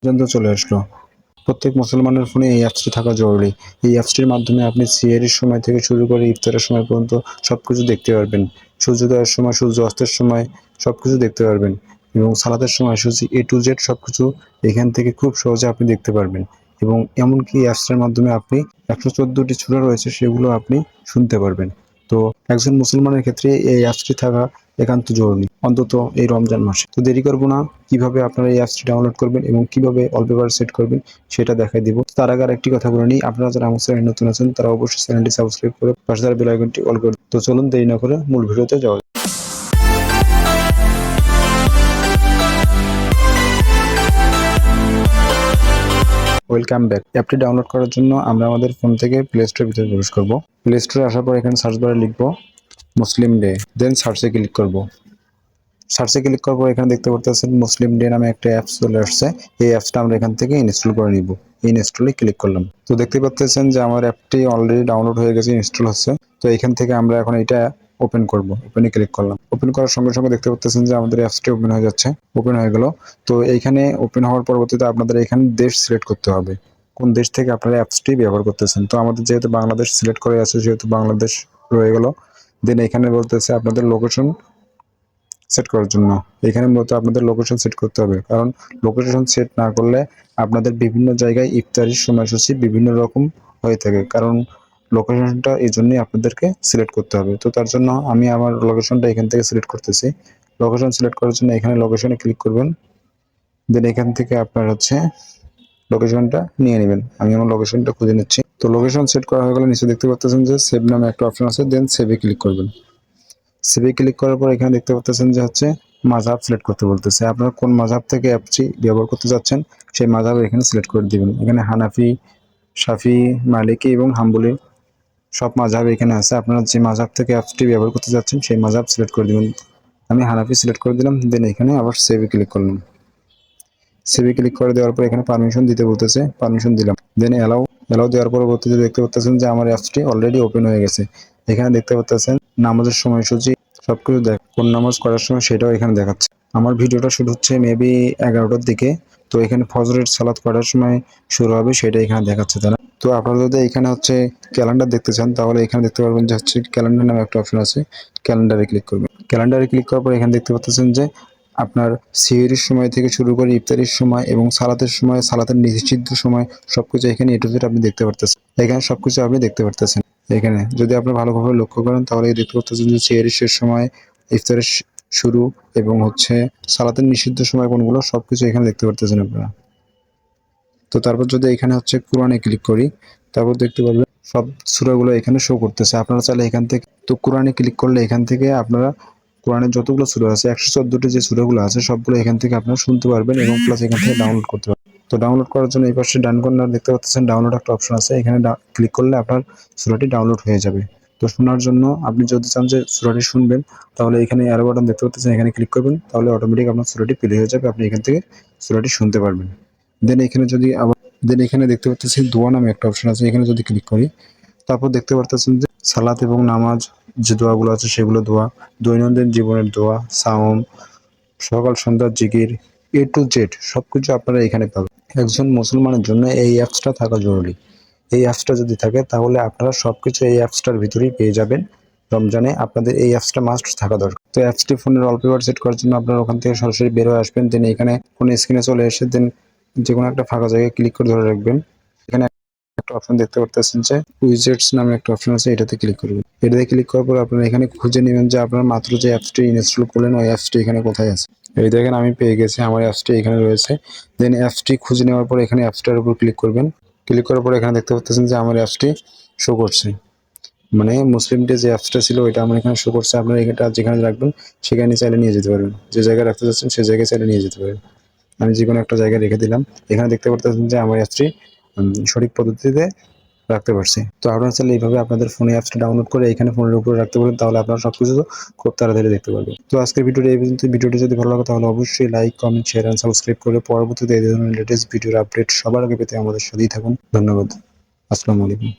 পর্যন্ত চলে আসলো। প্রত্যেক মুসলমানের ফোনে এই অ্যাপসটি থাকা জরুরি। এই অ্যাপসটির মাধ্যমে আপনি সিহরির সময় থেকে শুরু করে ইফতারের সময় পর্যন্ত সবকিছু দেখতে পারবেন। সূর্যোদয়ের সময়, সূর্য অস্তের সময় সবকিছু দেখতে পারবেন এবং সালাতের সময় A to Z সবকিছু এখান থেকে খুব সহজে আপনি দেখতে পারবেন এবং এমনকি অ্যাপসটার মাধ্যমে আপনি 114টি সূরা রয়েছে সেগুলো আপনি শুনতে পারবেন। তো একজন মুসলমানের ক্ষেত্রে এই অ্যাপসটি থাকা একান্ত জরুরি, অন্তত এই রমজান মাসে। তো দেরি করব না, কিভাবে আপনারা এই অ্যাপসটি ডাউনলোড করবেন এবং কিভাবে ওয়ালপেপার সেট করবেন সেটা দেখাই দিব। তার আগে আরেকটি কথা বলে নিই, আপনারা যারা আমার চ্যানেলে নতুন আছেন তারা অবশ্যই চ্যানেলটি সাবস্ক্রাইব করে পাশে থাকা বেল আইকনটি অল করে দিন। তো চলুন দেরি না করে মূল ভিডিওতে যাওয়া যাক। Welcome back. অ্যাপটি ডাউনলোড করার জন্য আমরা আমাদের ফোন থেকে প্লে স্টোরের ভিতরে প্রবেশ করব। প্লে স্টোরে আসার পর এখানে সার্চ বারে লিখব মুসলিম ডে, দেন সার্চে ক্লিক করব। সার্চে ক্লিক করার পর এখানে দেখতে পারতেছেন মুসলিম ডে নামে একটা অ্যাপস চলে আসছে। এই অ্যাপসটা আমরা এখান থেকে ইনস্টল করে নিব। ইনস্টলে ক্লিক করলাম। তো দেখতে পাচ্ছেন যে আমার অ্যাপটি অলরেডি ডাউনলোড হয়ে গেছে, ইনস্টল হচ্ছে। তো এখান থেকে আমরা এখন এটা ওপেন করব। ওপেনে ক্লিক করলাম। ওপেন করার সঙ্গে সঙ্গে দেখতে পাচ্ছেন যে আমাদের অ্যাপসটি ওপেন হয়ে যাচ্ছে। ওপেন হয়ে গেল। তো এইখানে ওপেন হওয়ার পরবর্তীতে আপনাদের এখানে দেশ সিলেক্ট করতে হবে, কোন দেশ থেকে আপনারা অ্যাপসটি ব্যবহার করতেছেন। তো আমাদের যেহেতু বাংলাদেশ সিলেক্ট করে আছে সেহেতু বাংলাদেশ রয়ে গেল। দেন এখানে বলতেছে আপনাদের লোকেশন সেট করার জন্য। এখানে মূলত আপনাদের লোকেশন সেট করতে হবে, কারণ লোকেশন সেট না করলে আপনাদের বিভিন্ন জায়গায় ইফতারির সময়সূচি বিভিন্ন রকম হয়ে থাকে, কারণ লোকেশনটা এই জন্যই আপনাদেরকে সিলেক্ট করতে হবে। তো তার জন্য আমি আমার লোকেশনটা এখান থেকে সিলেক্ট করতেছি। লোকেশন সিলেক্ট করার জন্য এখানে লোকেশনে ক্লিক করবেন। দেন এখান থেকে আপনার লোকেশনটা নিয়ে নেবেন। আমি আমার লোকেশনটা খুঁজে নিচ্ছি। তো লোকেশন সেট করা হয়ে গেলে নিচে দেখতে পাচ্ছেন যে সেভ নামে একটা অপশন আছে, দেন সেভে ক্লিক করবেন। সেভে ক্লিক করার পর এখানে দেখতে পাচ্ছেন যে মাযহাব সিলেক্ট করতে বলতেছে। আপনারা কোন মাযহাব থেকে অ্যাপসটি ব্যবহার করতে যাচ্ছেন সেই মাযহাব এখানে সিলেক্ট করে দিবেন। এখানে হানাফি, শাফি, মালিকি এবং হাম্বলি সব মাযহাব এখানে আছে। আপনারা যে মাযহাব থেকে অ্যাপসটি ব্যবহার করতে যাচ্ছেন সেই মাযহাব সিলেক্ট করে দিবেন। আমি হানাফি সিলেক্ট করে দিলাম। দেন এখানে আবার সেভে ক্লিক করলাম। সেভে ক্লিক করে দেওয়ার পর এখানে পারমিশন দিতে বলতেছে, পারমিশন দিলাম। দেন অ্যালাউ দেওয়ার পরবর্তীতে দেখতে পাচ্ছেন যে আমার অ্যাপসটি অলরেডি ওপেন হয়ে গেছে। এখানে দেখতে পাচ্ছেন নামাজের সময়সূচি সবকিছু কোন নামাজ করার সময় সেটাও এখানে দেখাচ্ছে। আমার ভিডিওটা শুরু হচ্ছে মেবি 11টার দিকে। তো এখানে ফজরের সালাত করার সময় শুরু হবে সেটা এখানে দেখাচ্ছে তারা। তো আপনারা যদি এখানে ক্যালেন্ডার দেখতে চান তাহলে এখানে দেখতে পারবেন যে ক্যালেন্ডার নামে একটা অপশন আছে। ক্যালেন্ডারে ক্লিক করবেন। ক্যালেন্ডারে ক্লিক করার পর এখানে দেখতে পাচ্ছেন যে আপনার সিহরির সময় থেকে শুরু করে ইফতারির সময় এবং সালাতের সময়, সালাতের নিষিদ্ধ সময় সবকিছু এখানে A to Z আপনি দেখতে পারতেছেন। এখানে সবকিছু আপনি দেখতে পারতেছেন। এখানে যদি আপনি ভালোভাবে লক্ষ্য করেন তাহলে দেখতে পাচ্ছেন যে সিহরির শেষ সময়, ইফতারের শুরু এবং সালাতের নিষিদ্ধ সময় কোনগুলো সবকিছু এখানে দেখতে পারতেছেন আপনারা। তো তারপর যদি এখানে কোরআনে ক্লিক করি, তারপর দেখতে পারবেন সব সূরাগুলো এখানে শো করতেছে। আপনারা চাইলে এখান থেকে কোরআনে ক্লিক করলে এখান থেকে আপনারা কোরআনের যতগুলো সূরা আছে 114টি যে সূরাগুলো আছে সবগুলো এখান থেকে আপনারা শুনতে পারবেন এবং প্লাস এখান থেকে ডাউনলোড করতে পারবেন। তো ডাউনলোড করার জন্য এই পাশে ডান কর্নার দেখতে পাচ্ছেন ডাউনলোড একটা অপশন আছে। এখানে ক্লিক করলে আপনার সূরাটি ডাউনলোড হয়ে যাবে। তো শোনার জন্য আপনি যদি চান যে সূরাটি শুনবেন তাহলে এখানে অ্যারো বাটন দেখতে পাচ্ছেন, এখানে ক্লিক করবেন, তাহলে অটোমেটিক আপনার সূরাটি প্লে হয়ে যাবে। আপনি এখান থেকে সূরাটি শুনতে পারবেন। দেন এখানে দেখতে পাচ্ছেন দোয়া নামে একটা অপশন আছে। এখানে যদি ক্লিক করি তারপর দেখতে পারতেছেন যে সালাত এবং নামাজ যে দোয়াগুলো আছে সেগুলো দোয়া, দৈনন্দিন জীবনের দোয়া, সাওম, সকাল সন্ধ্যার জিকির, A to Z সবকিছু আপনারা এখানে পাবেন। একজন মুসলমানের জন্য এই অ্যাপসটা থাকা জরুরি। এই অ্যাপসটা যদি থাকে তাহলে আপনারা সবকিছু এই অ্যাপসটার ভিতরেই পেয়ে যাবেন। রমজানে আপনাদের এই অ্যাপসটা মাস্ট থাকা দরকার। তো অ্যাপসটি ফোনের ওয়ালপেপার সেট করার জন্য আপনারা ওখান থেকে সরাসরি বের হয়ে আসবেন। দেন এখানে কোনো স্ক্রিনে চলে এসে দেন যে কোনো একটা ফাঁকা জায়গায় ক্লিক করে ধরে রাখবেন। এখানে একটা অপশন দেখতে পারতেছেন যে উইজেটস নামে একটা অপশন আছে, এটাতে ক্লিক করবেন। এটাতে ক্লিক করার পর আপনারা এখানে খুঁজে নেবেন যে আপনার মাত্র যে অ্যাপসটি ইনস্টল করলেন ওই অ্যাপসটি এখানে কোথায় আছে। এই দেখেন আমি পেয়ে গেছি, আমার অ্যাপসটি এখানে রয়েছে। দেন অ্যাপসটি খুঁজে নেওয়ার পর এখানে অ্যাপসটার উপর ক্লিক করবেন। ক্লিক করার পর এখানে দেখতে পাচ্ছেন যে আমার অ্যাপসটি শো করছে, মানে মুসলিম ডে যে অ্যাপসটা ছিল ওইটা আমার এখানে শো করছে। আপনারা এটা যেখানে রাখবেন সেখানে চাইলে নিয়ে যেতে পারবেন, যে জায়গায় রাখতে চাচ্ছেন সেই জায়গায় চাইলে নিয়ে যেতে পারেন। আমি যে কোনো একটা জায়গায় রেখে দিলাম। এখানে দেখতে পাচ্ছেন যে আমার অ্যাপসটি সঠিক পদ্ধতিতে রাখতে পারছি। তো আপনারা চাইলে এইভাবে আপনাদের ফোনে অ্যাপসটা ডাউনলোড করে এখানে ফোনের উপরে রাখতে পারেন, তাহলে আপনারা সবকিছু খুব তাড়াতাড়ি দেখতে পারবেন। তো আজকের ভিডিওটি এই পর্যন্ত। ভিডিওটি যদি ভালো লাগে তাহলে অবশ্যই like, comment, share and subscribe করে পরবর্তীতে এই ধরনের লেটেস্ট ভিডিওর আপডেট সবার আগে পেতে আমাদের সাথেই থাকুন। ধন্যবাদ। আসসালামু আলাইকুম।